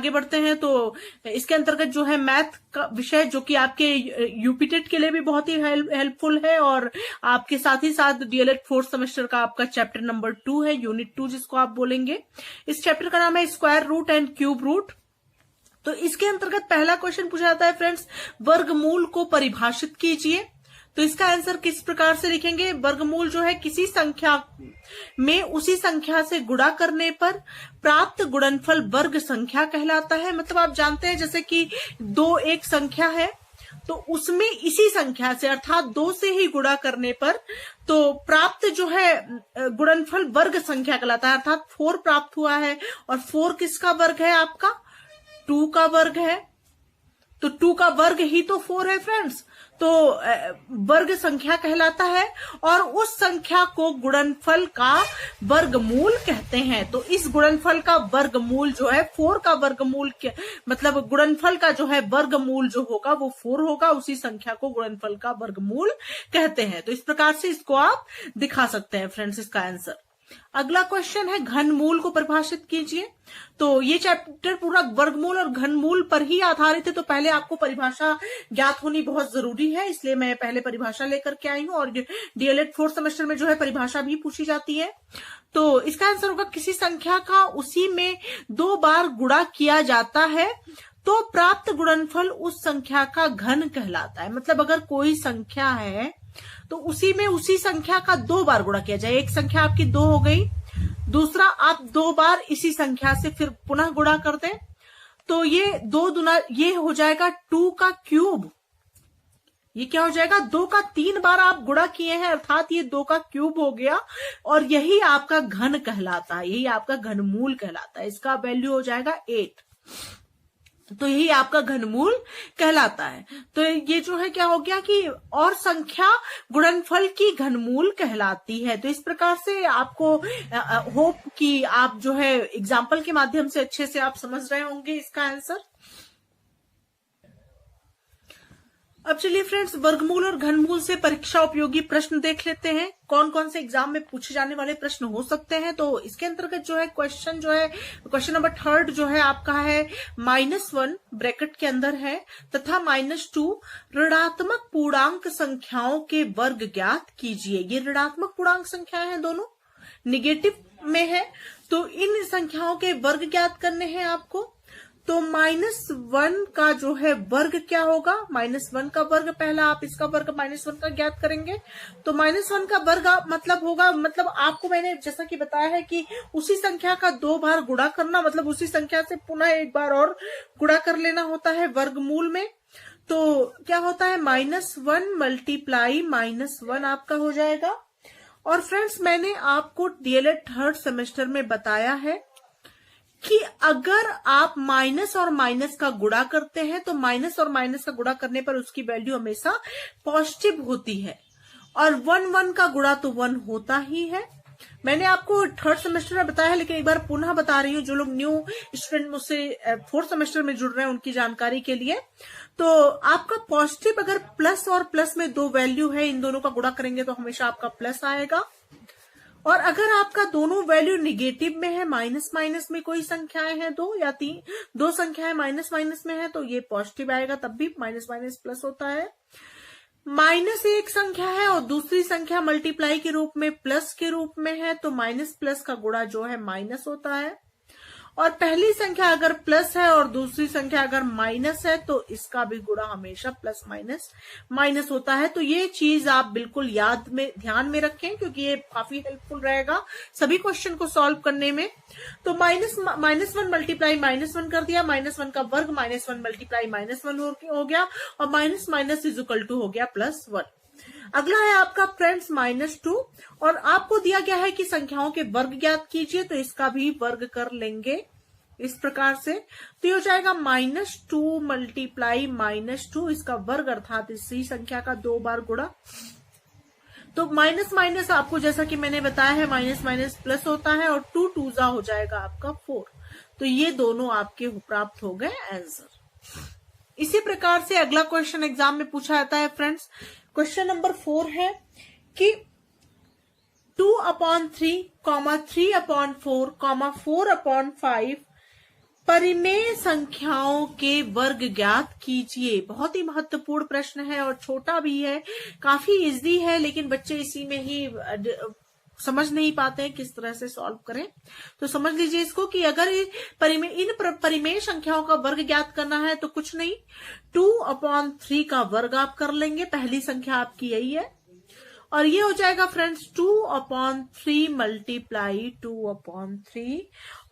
आगे बढ़ते हैं तो इसके अंतर्गत जो है मैथ का विषय जो कि आपके यूपीटेट के लिए भी बहुत ही हेल्पफुल है और आपके साथ ही साथ डीएलएड फोर्थ सेमेस्टर का आपका चैप्टर नंबर 2 है, यूनिट 2 जिसको आप बोलेंगे। इस चैप्टर का नाम है square root and cube root. तो इसके अंतर्गत पहला क्वेश्चन पूछा जाता है फ्रेंड्स, वर्गमूल को परिभाषित कीजिए। तो इसका आंसर किस प्रकार से लिखेंगे? वर्गमूल जो है किसी संख्या में उसी संख्या से गुणा करने पर प्राप्त गुणनफल वर्ग संख्या कहलाता है। मतलब आप जानते हैं जैसे कि 2 एक संख्या है तो उसमें इसी संख्या से अर्थात 2 से ही गुणा करने पर तो प्राप्त जो है गुणनफल वर्ग संख्या कहलाता है। अर्थात 4 प्राप्त हुआ है और 4 किसका वर्ग है? आपका 2 का वर्ग है। तो 2 का वर्ग ही तो 4 है फ्रेंड्स, तो वर्ग संख्या कहलाता है और उस संख्या को गुणनफल का वर्गमूल कहते हैं। तो इस गुणनफल का वर्गमूल जो है 4 का वर्गमूल मतलब गुणनफल का जो है वर्गमूल जो होगा वो 4 होगा, उसी संख्या को गुणनफल का वर्गमूल कहते हैं। तो इस प्रकार से इसको आप दिखा सकते हैं फ्रेंड्स इसका आंसर। अगला क्वेश्चन है घनमूल को परिभाषित कीजिए। तो ये चैप्टर पूरा वर्गमूल और घनमूल पर ही आधारित है, तो पहले आपको परिभाषा ज्ञात होनी बहुत जरूरी है, इसलिए मैं पहले परिभाषा लेकर के आई हूं। और डीएलएड फोर्थ सेमेस्टर में जो है परिभाषा भी पूछी जाती है। तो इसका आंसर होगा किसी संख्या का उसी में 2 बार गुणा किया जाता है तो प्राप्त गुणनफल उस संख्या का घन कहलाता है। मतलब अगर कोई संख्या है तो उसी में उसी संख्या का 2 बार गुणा किया जाए। एक संख्या आपकी 2 हो गई, दूसरा आप 2 बार इसी संख्या से फिर पुनः गुणा कर दें तो ये 2 दुना ये हो जाएगा 2 का क्यूब। ये क्या हो जाएगा? 2 का 3 बार आप गुणा किए हैं अर्थात ये 2 का क्यूब हो गया और यही आपका घन कहलाता है, यही आपका घनमूल कहलाता है। इसका वैल्यू हो जाएगा 8। तो यही आपका घनमूल कहलाता है। तो ये जो है क्या हो गया कि और संख्या गुणनफल की घनमूल कहलाती है। तो इस प्रकार से आपको होप कि आप जो है एग्जाम्पल के माध्यम से अच्छे से आप समझ रहे होंगे इसका आंसर। अब चलिए फ्रेंड्स वर्गमूल और घनमूल से परीक्षा उपयोगी प्रश्न देख लेते हैं, कौन कौन से एग्जाम में पूछे जाने वाले प्रश्न हो सकते हैं। तो इसके अंतर्गत जो है क्वेश्चन नंबर 3 जो है आपका है -1 ब्रैकेट के अंदर है तथा -2 ऋणात्मक पूर्णांक संख्याओं के वर्ग ज्ञात कीजिए। ये ऋणात्मक पूर्णांक संख्याएं हैं, दोनों निगेटिव में है, तो इन संख्याओं के वर्ग ज्ञात करने हैं आपको। तो -1 का जो है वर्ग क्या होगा? -1 का वर्ग पहला आप इसका वर्ग -1 का ज्ञात करेंगे। तो -1 का वर्ग मतलब होगा, मतलब आपको मैंने जैसा कि बताया है कि उसी संख्या का 2 बार गुणा करना, मतलब उसी संख्या से पुनः एक बार और गुणा कर लेना होता है वर्गमूल में। तो क्या होता है? -1 मल्टीप्लाई -1 आपका हो जाएगा। और फ्रेंड्स मैंने आपको डीएलएड थर्ड सेमेस्टर में बताया है कि अगर आप माइनस और माइनस का गुणा करते हैं तो माइनस और माइनस का गुणा करने पर उसकी वैल्यू हमेशा पॉजिटिव होती है और 1 का गुणा तो 1 होता ही है। मैंने आपको थर्ड सेमेस्टर में बताया है, लेकिन एक बार पुनः बता रही हूँ, जो लोग न्यू स्टूडेंट मुझसे फोर्थ सेमेस्टर में जुड़ रहे हैं उनकी जानकारी के लिए। तो आपका पॉजिटिव अगर प्लस और प्लस में 2 वैल्यू है, इन दोनों का गुणा करेंगे तो हमेशा आपका प्लस आएगा। और अगर आपका दोनों वैल्यू निगेटिव में है, माइनस माइनस में कोई संख्याएं हैं 2 या 3, 2 संख्याएं माइनस माइनस में है तो ये पॉजिटिव आएगा, तब भी माइनस माइनस प्लस होता है। माइनस एक संख्या है और दूसरी संख्या मल्टीप्लाई के रूप में प्लस के रूप में है तो माइनस प्लस का गुणा जो है माइनस होता है। और पहली संख्या अगर प्लस है और दूसरी संख्या अगर माइनस है तो इसका भी गुणा हमेशा प्लस माइनस माइनस होता है। तो ये चीज आप बिल्कुल ध्यान में रखें क्योंकि ये काफी हेल्पफुल रहेगा सभी क्वेश्चन को सॉल्व करने में। तो -1 मल्टीप्लाई -1 कर दिया, -1 का वर्ग -1 मल्टीप्लाई -1 हो गया और minus minus is equal to हो गया +1। अगला है आपका फ्रेंड्स -2 और आपको दिया गया है कि संख्याओं के वर्ग ज्ञात कीजिए, तो इसका भी वर्ग कर लेंगे इस प्रकार से। तो ये हो जाएगा -2 मल्टीप्लाई -2, इसका वर्ग अर्थात इसी संख्या का 2 बार गुणा। तो माइनस माइनस आपको जैसा कि मैंने बताया है माइनस माइनस प्लस होता है और 2 2 हो जाएगा आपका 4। तो ये दोनों आपके प्राप्त हो गए आंसर। इसी प्रकार से अगला क्वेश्चन एग्जाम में पूछा जाता है फ्रेंड्स। क्वेश्चन नंबर 4 है कि 2/3, 3/4, 4/5 परिमेय संख्याओं के वर्ग ज्ञात कीजिए। बहुत ही महत्वपूर्ण प्रश्न है और छोटा भी है, काफी इजी है, लेकिन बच्चे इसी में ही समझ नहीं पाते हैं किस तरह से सॉल्व करें। तो समझ लीजिए इसको कि अगर इन परिमेय संख्याओं का वर्ग ज्ञात करना है तो कुछ नहीं, 2/3 का वर्ग आप कर लेंगे। पहली संख्या आपकी यही है और ये हो जाएगा फ्रेंड्स 2/3 मल्टीप्लाई 2/3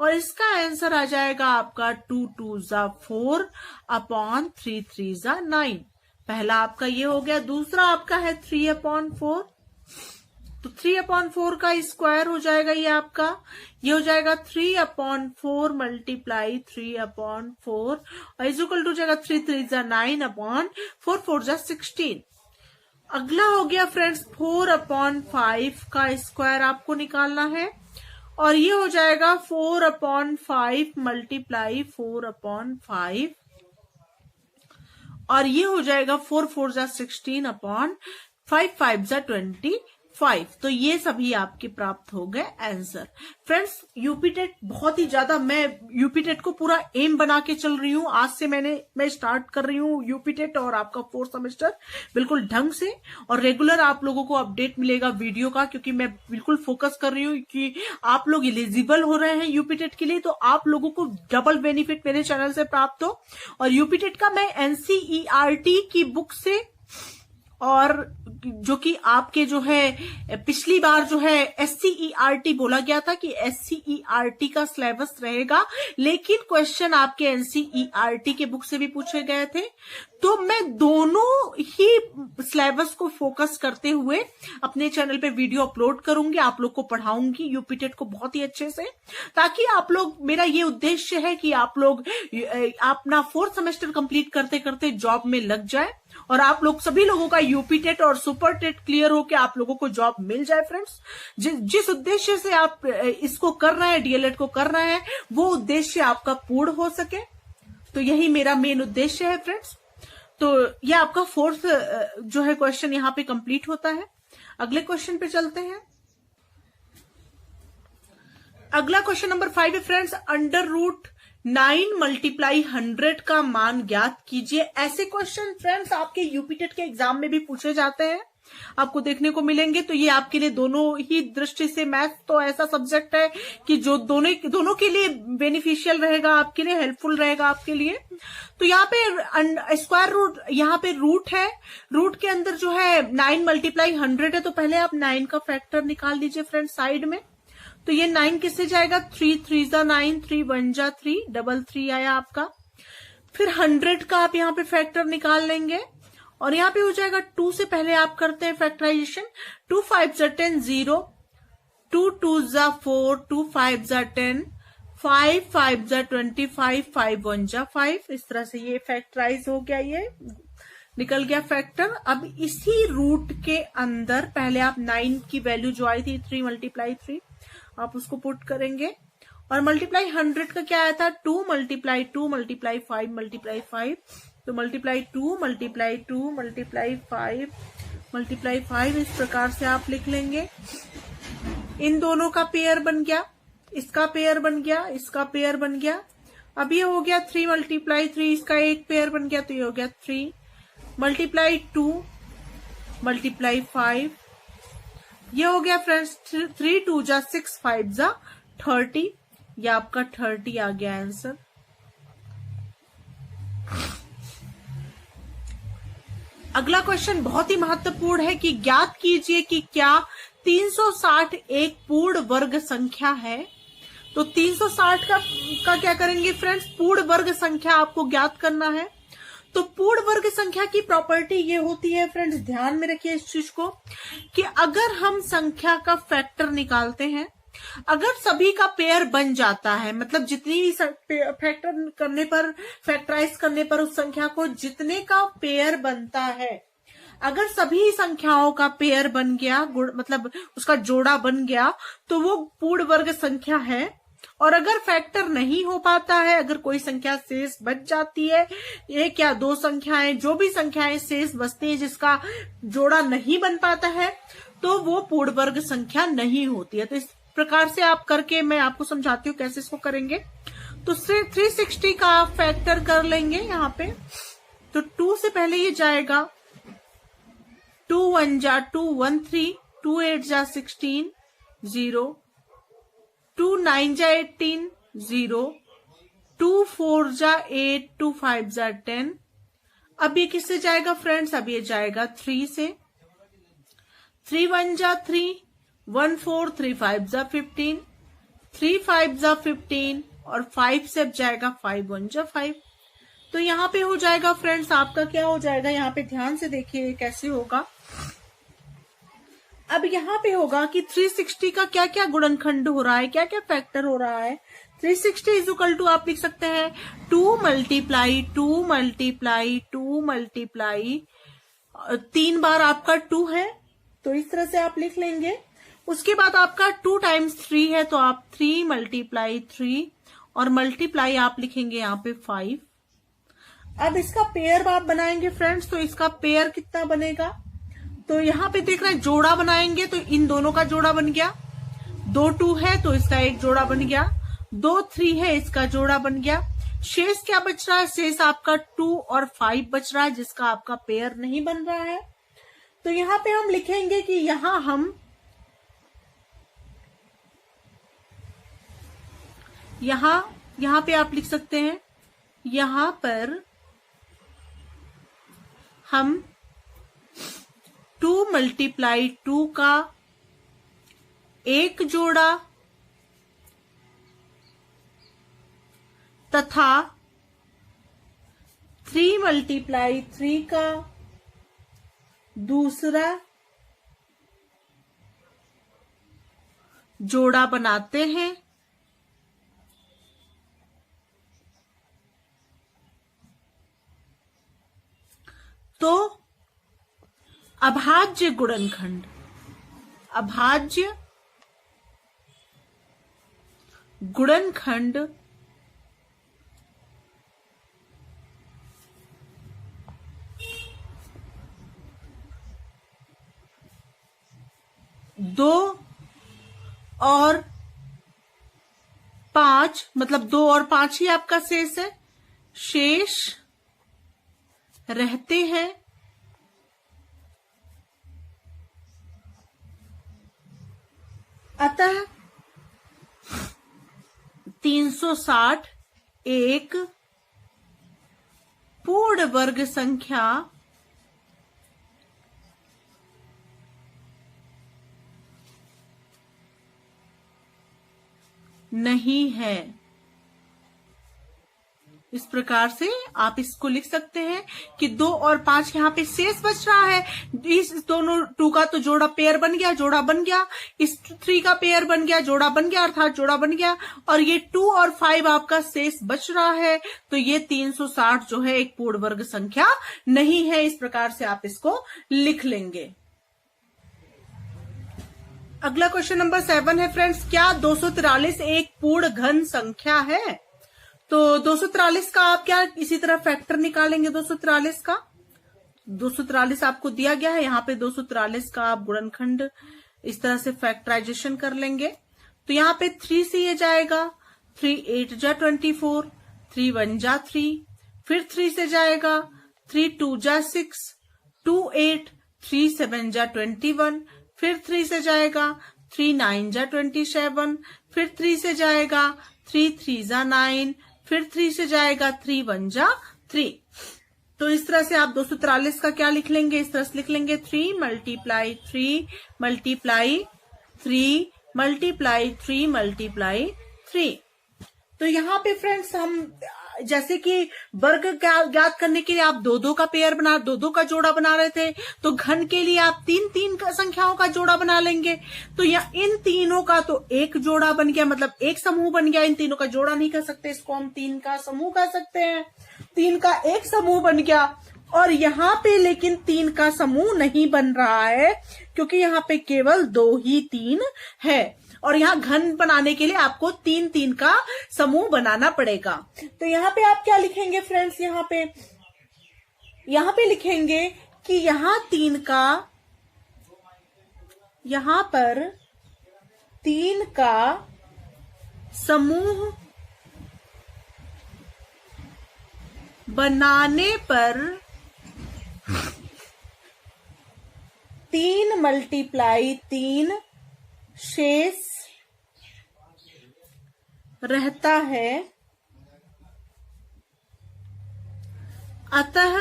और इसका आंसर आ जाएगा आपका 2 2 जा 4 3 3 जा 9। पहला आपका ये हो गया। दूसरा आपका है 3/4, तो 3/4 का स्क्वायर हो जाएगा ये आपका, ये हो जाएगा 3/4 मल्टीप्लाई 3/4 और इज इक्वल टू हो जाएगा 3 3 जा 9/4 4 जा 16। अगला हो गया फ्रेंड्स 4/5 का स्क्वायर आपको निकालना है और ये हो जाएगा 4/5 मल्टीप्लाई 4/5 और ये हो जाएगा 4 4 जा 16/5 5 जा 25। तो ये सभी आपके प्राप्त हो गए आंसर। फ्रेंड्स यूपीटेट बहुत ही ज्यादा, मैं यूपीटेट को पूरा एम बना के चल रही हूँ। आज से मैं स्टार्ट कर रही हूँ यूपीटेट और आपका 4th सेमेस्टर बिल्कुल ढंग से, और रेगुलर आप लोगों को अपडेट मिलेगा वीडियो का, क्योंकि मैं बिल्कुल फोकस कर रही हूँ कि आप लोग एलिजिबल हो रहे हैं यूपीटेट के लिए, तो आप लोगों को डबल बेनिफिट मेरे चैनल से प्राप्त हो। और यूपीटेट का मैं एनसीईआरटी की बुक से, और जो कि आपके जो है पिछली बार जो है एससीईआरटी बोला गया था कि एससीईआरटी का सिलेबस रहेगा, लेकिन क्वेश्चन आपके एनसीईआरटी के बुक से भी पूछे गए थे, तो मैं दोनों ही सिलेबस को फोकस करते हुए अपने चैनल पे वीडियो अपलोड करूंगी, आप लोग को पढ़ाऊंगी यूपीटेट को बहुत ही अच्छे से, ताकि आप लोग, मेरा ये उद्देश्य है कि आप लोग अपना 4th सेमेस्टर कंप्लीट करते करते जॉब में लग जाए और आप लोग सभी लोगों का यूपीटेट और सुपर टेट क्लियर होकर आप लोगों को जॉब मिल जाए। फ्रेंड्स, जिस उद्देश्य से आप इसको कर रहे हैं, डीएलएड को कर रहे हैं, वो उद्देश्य आपका पूर्ण हो सके, तो यही मेरा मेन उद्देश्य है फ्रेंड्स। तो ये आपका 4th जो है क्वेश्चन यहाँ पे कंप्लीट होता है। अगले क्वेश्चन पे चलते हैं। अगला क्वेश्चन नंबर 5 है फ्रेंड्स, √9 मल्टीप्लाई 100 का मान ज्ञात कीजिए। ऐसे क्वेश्चन फ्रेंड्स आपके यूपीटेट के एग्जाम में भी पूछे जाते हैं, आपको देखने को मिलेंगे। तो ये आपके लिए दोनों ही दृष्टि से, मैथ तो ऐसा सब्जेक्ट है कि जो दोनों के लिए बेनिफिशियल रहेगा, आपके लिए हेल्पफुल रहेगा आपके लिए। तो यहाँ पे स्क्वायर रूट, यहाँ पे रूट है, रूट के अंदर जो है 9 मल्टीप्लाई 100 है, तो पहले आप 9 का फैक्टर निकाल लीजिए फ्रेंड्स साइड में। तो ये 9 किससे जाएगा, 3 3 जा 9, 3 1 जा 3, 3 3 आया आपका। फिर 100 का आप यहाँ पे फैक्टर निकाल लेंगे और यहाँ पे हो जाएगा 2 से पहले आप करते हैं फैक्टराइजेशन, 2 5 जा 10 0, 2 2 जा 4, 2 5 जा 10, 5 5 जा 25, 5 1 जा 5। इस तरह से ये फैक्टराइज हो गया, ये निकल गया फैक्टर। अब इसी रूट के अंदर पहले आप 9 की वैल्यू जो आई थी 3 मल्टीप्लाई 3, आप उसको पुट करेंगे और मल्टीप्लाई 100 का क्या आया था, 2 मल्टीप्लाई 2 मल्टीप्लाई 5 मल्टीप्लाई 5, तो मल्टीप्लाई 2 मल्टीप्लाई 2 मल्टीप्लाई 5 मल्टीप्लाई 5, इस प्रकार से आप लिख लेंगे। इन दोनों का पेयर बन गया, इसका पेयर बन गया, इसका पेयर बन गया। अब ये हो गया 3 मल्टीप्लाई 3, इसका एक पेयर बन गया, तो ये हो गया 3 मल्टीप्लाई 2 मल्टीप्लाई 5, ये हो गया फ्रेंड्स 3 2 जा 6, 5 जा 30, ये आपका 30 आ गया आंसर। अगला क्वेश्चन बहुत ही महत्वपूर्ण है कि ज्ञात कीजिए कि क्या 360 एक पूर्ण वर्ग संख्या है। तो 360 का क्या करेंगे फ्रेंड्स, पूर्ण वर्ग संख्या आपको ज्ञात करना है। तो पूर्ण वर्ग संख्या की प्रॉपर्टी ये होती है फ्रेंड्स, ध्यान में रखिए इस चीज को, कि अगर हम संख्या का फैक्टर निकालते हैं, अगर सभी का पेयर बन जाता है, मतलब जितनी भी फैक्टर करने पर, फैक्टराइज करने पर उस संख्या को जितने का पेयर बनता है, अगर सभी संख्याओं का पेयर बन गया, मतलब उसका जोड़ा बन गया, तो वो पूर्ण वर्ग संख्या है। और अगर फैक्टर नहीं हो पाता है, अगर कोई संख्या शेष बच जाती है, एक या दो संख्याएं, जो भी संख्याएं शेष बचती है जिसका जोड़ा नहीं बन पाता है, तो वो पूर्ण वर्ग संख्या नहीं होती है। तो इस प्रकार से आप करके मैं आपको समझाती हूँ कैसे इसको करेंगे। तो 360 का आप फैक्टर कर लेंगे यहाँ पे। तो 2 से पहले ये जाएगा, 2 1 जा 2 1 3, 2 8 जा 16 0, 2 9 जा 18 0, 2 4 जा 8, 2 5 जा 10। अब ये किससे जाएगा फ्रेंड्स? अब ये जाएगा 3 से। 3 1 जा 3, 1 4, 3 5 जा 15, 3 5 जा 15 और 5 से अब जाएगा 5 1 जा 5। तो यहाँ पे हो जाएगा फ्रेंड्स आपका क्या हो जाएगा, यहाँ पे ध्यान से देखिए कैसे होगा। अब यहाँ पे होगा कि 360 का क्या क्या गुणनखंड हो रहा है, क्या क्या फैक्टर हो रहा है। 360 इज इक्वल टू आप लिख सकते हैं 2 मल्टीप्लाई 2 मल्टीप्लाई 2 मल्टीप्लाई 3 बार आपका 2 है, तो इस तरह से आप लिख लेंगे। उसके बाद आपका 2 टाइम्स 3 है, तो आप 3 मल्टीप्लाई 3 और मल्टीप्लाई आप लिखेंगे यहाँ पे 5। अब इसका पेयर आप बनाएंगे फ्रेंड्स, तो इसका पेयर कितना बनेगा? तो यहाँ पे देख रहे हैं जोड़ा बनाएंगे, तो इन दोनों का जोड़ा बन गया। 2 2 है तो इसका एक जोड़ा बन गया, 2 3 है इसका जोड़ा बन गया। शेष क्या बच रहा है? शेष आपका 2 और 5 बच रहा है, जिसका आपका पेयर नहीं बन रहा है। तो यहाँ पे हम लिखेंगे कि यहाँ पे आप लिख सकते हैं, यहाँ पर हम 2 मल्टीप्लाई 2 का एक जोड़ा तथा 3 मल्टीप्लाई 3 का दूसरा जोड़ा बनाते हैं। तो अभाज्य गुणनखंड, अभाज्य गुणनखंड दो और 5, मतलब 2 और 5 ही आपका शेष है, शेष रहते हैं। अतः 360 एक पूर्ण वर्ग संख्या नहीं है। इस प्रकार से आप इसको लिख सकते हैं कि 2 और 5 यहाँ पे शेष बच रहा है। इस दोनों 2 का तो जोड़ा पेयर बन गया, जोड़ा बन गया, इस 3 का पेयर बन गया, जोड़ा बन गया, अर्थात जोड़ा बन गया, और ये 2 और 5 आपका शेष बच रहा है। तो ये 360 जो है एक पूर्ण वर्ग संख्या नहीं है। इस प्रकार से आप इसको लिख लेंगे। अगला क्वेश्चन नंबर 7 है फ्रेंड्स, क्या 243 एक पूर्ण घन संख्या है? तो 243 का आप क्या इसी तरह फैक्टर निकालेंगे। 243 का 243 आपको दिया गया है, यहाँ पे 243 का आप गुणनखंड इस तरह से फैक्टराइजेशन कर लेंगे। तो यहाँ पे 3 से ये जाएगा, 3 8 जा 24, 3 1 जा 3, फिर 3 से जाएगा, 3 2 जा 6, 2 8, 3 7 जा 21, फिर 3 से जाएगा, 3 9 जा 27, फिर 3 से जाएगा, 3 3 जा 9, फिर 3 से जाएगा, 3 1 जा 3। तो इस तरह से आप 243 का क्या लिख लेंगे? इस तरह से लिख लेंगे 3 मल्टीप्लाई 3 मल्टीप्लाई 3 मल्टीप्लाई 3 मल्टीप्लाई 3। तो यहाँ पे फ्रेंड्स हम जैसे कि वर्ग ज्ञात करने के लिए आप 2 2 का पेयर बना, 2 2 का जोड़ा बना रहे थे, तो घन के लिए आप 3 3 का संख्याओं का जोड़ा बना लेंगे। तो इन तीनों का तो एक जोड़ा बन गया, मतलब एक समूह बन गया। इन तीनों का जोड़ा नहीं कर सकते, इसको हम 3 का समूह कह सकते हैं। 3 का एक समूह बन गया। और यहाँ पे लेकिन 3 का समूह नहीं बन रहा है, क्योंकि यहाँ पे केवल 2 ही 3 है, और यहाँ घन बनाने के लिए आपको 3 3 का समूह बनाना पड़ेगा। तो यहाँ पे आप क्या लिखेंगे फ्रेंड्स? यहाँ पे लिखेंगे कि यहाँ पर 3 का समूह बनाने पर 3 × 3 शेष रहता है, अतः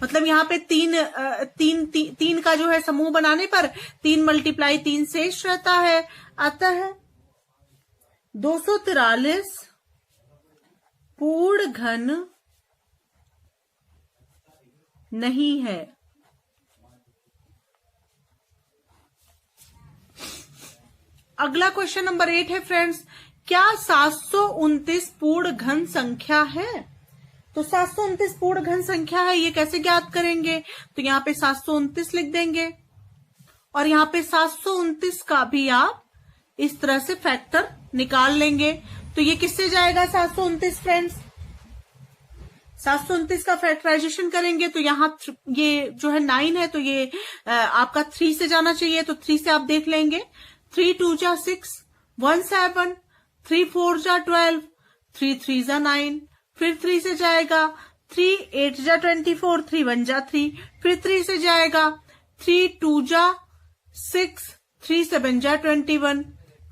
मतलब यहाँ पे तीन का जो है समूह बनाने पर 3 × 3 शेष रहता है, अतः 243 पूर्ण घन नहीं है। अगला क्वेश्चन नंबर 8 है फ्रेंड्स, क्या 729 पूर्ण घन संख्या है? तो 729 पूर्ण घन संख्या है, ये कैसे ज्ञात करेंगे? तो यहाँ पे 729 लिख देंगे और यहाँ पे 729 का भी आप इस तरह से फैक्टर निकाल लेंगे। तो ये किससे जाएगा 729 फ्रेंड्स? 729 का फैक्टराइजेशन करेंगे तो यहाँ ये जो है 9 है, तो ये आपका 3 से जाना चाहिए, तो 3 से आप देख लेंगे। 3 × 2 = 6, 1 7, 3 × 4 = 12, 3 × 3 = 9, फिर 3 से जाएगा 3 × 8 = 24, 3 × 1 = 3, फिर 3 से जाएगा 3 × 2 = 6, 3 × 7 = 21,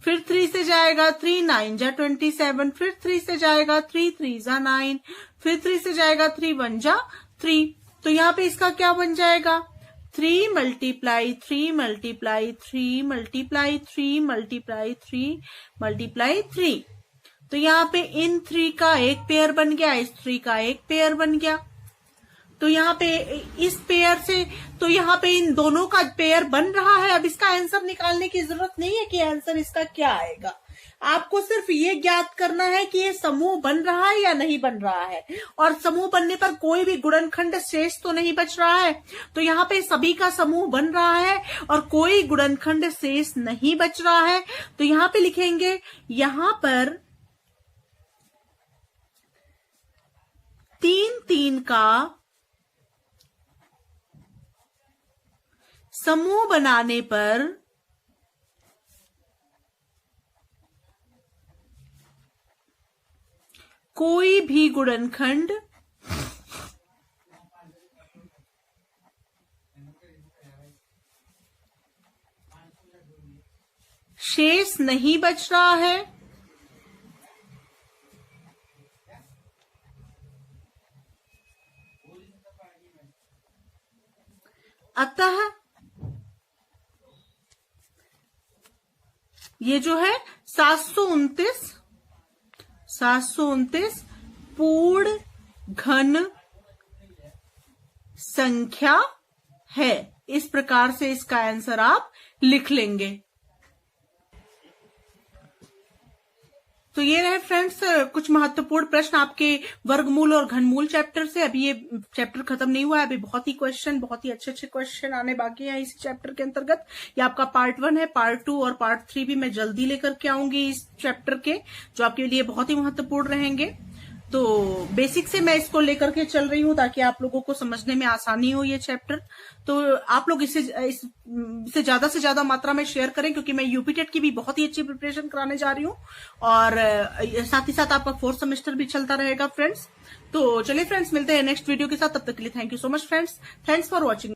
फिर 3 से जाएगा 3 × 9 = 27, फिर 3 से जाएगा 3 × 3 = 9, फिर 3 से जाएगा 3 × 1 = 3। तो यहाँ पे इसका क्या बन जाएगा? 3 × 3 × 3 × 3 × 3 × 3। तो यहाँ पे इन 3 का एक पेयर बन गया, इस 3 का एक पेयर बन गया। तो यहाँ पे इस पेयर से, तो यहाँ पे इन दोनों का पेयर बन रहा है। अब इसका आंसर निकालने की जरूरत नहीं है कि आंसर इसका क्या आएगा। आपको सिर्फ ये ज्ञात करना है कि ये समूह बन रहा है या नहीं बन रहा है, और समूह बनने पर कोई भी गुणनखंड शेष तो नहीं बच रहा है। तो यहाँ पे सभी का समूह बन रहा है और कोई गुणनखंड शेष नहीं बच रहा है। तो यहाँ पे लिखेंगे, यहाँ पर 3 3 का समूह बनाने पर कोई भी गुणनखंड शेष नहीं बच रहा है, अतः ये जो है 729 पूर्ण घन संख्या है। इस प्रकार से इसका आंसर आप लिख लेंगे। तो ये रहे फ्रेंड्स कुछ महत्वपूर्ण प्रश्न आपके वर्गमूल और घनमूल चैप्टर से। अभी ये चैप्टर खत्म नहीं हुआ है, अभी बहुत ही अच्छे क्वेश्चन आने बाकी हैं इस चैप्टर के अंतर्गत। ये आपका पार्ट 1 है, पार्ट 2 और पार्ट 3 भी मैं जल्दी लेकर के आऊंगी इस चैप्टर के, जो आपके लिए बहुत ही महत्वपूर्ण रहेंगे। तो बेसिक से मैं इसको लेकर के चल रही हूँ ताकि आप लोगों को समझने में आसानी हो ये चैप्टर। तो आप लोग इसे ज्यादा से ज्यादा मात्रा में शेयर करें, क्योंकि मैं यूपी टेट की भी बहुत ही अच्छी प्रिपरेशन कराने जा रही हूँ और साथ ही साथ आपका 4th सेमेस्टर भी चलता रहेगा फ्रेंड्स। तो चलिए फ्रेंड्स, मिलते हैं नेक्स्ट वीडियो के साथ। तब तक के लिए thank you so much friends. Thanks for watching.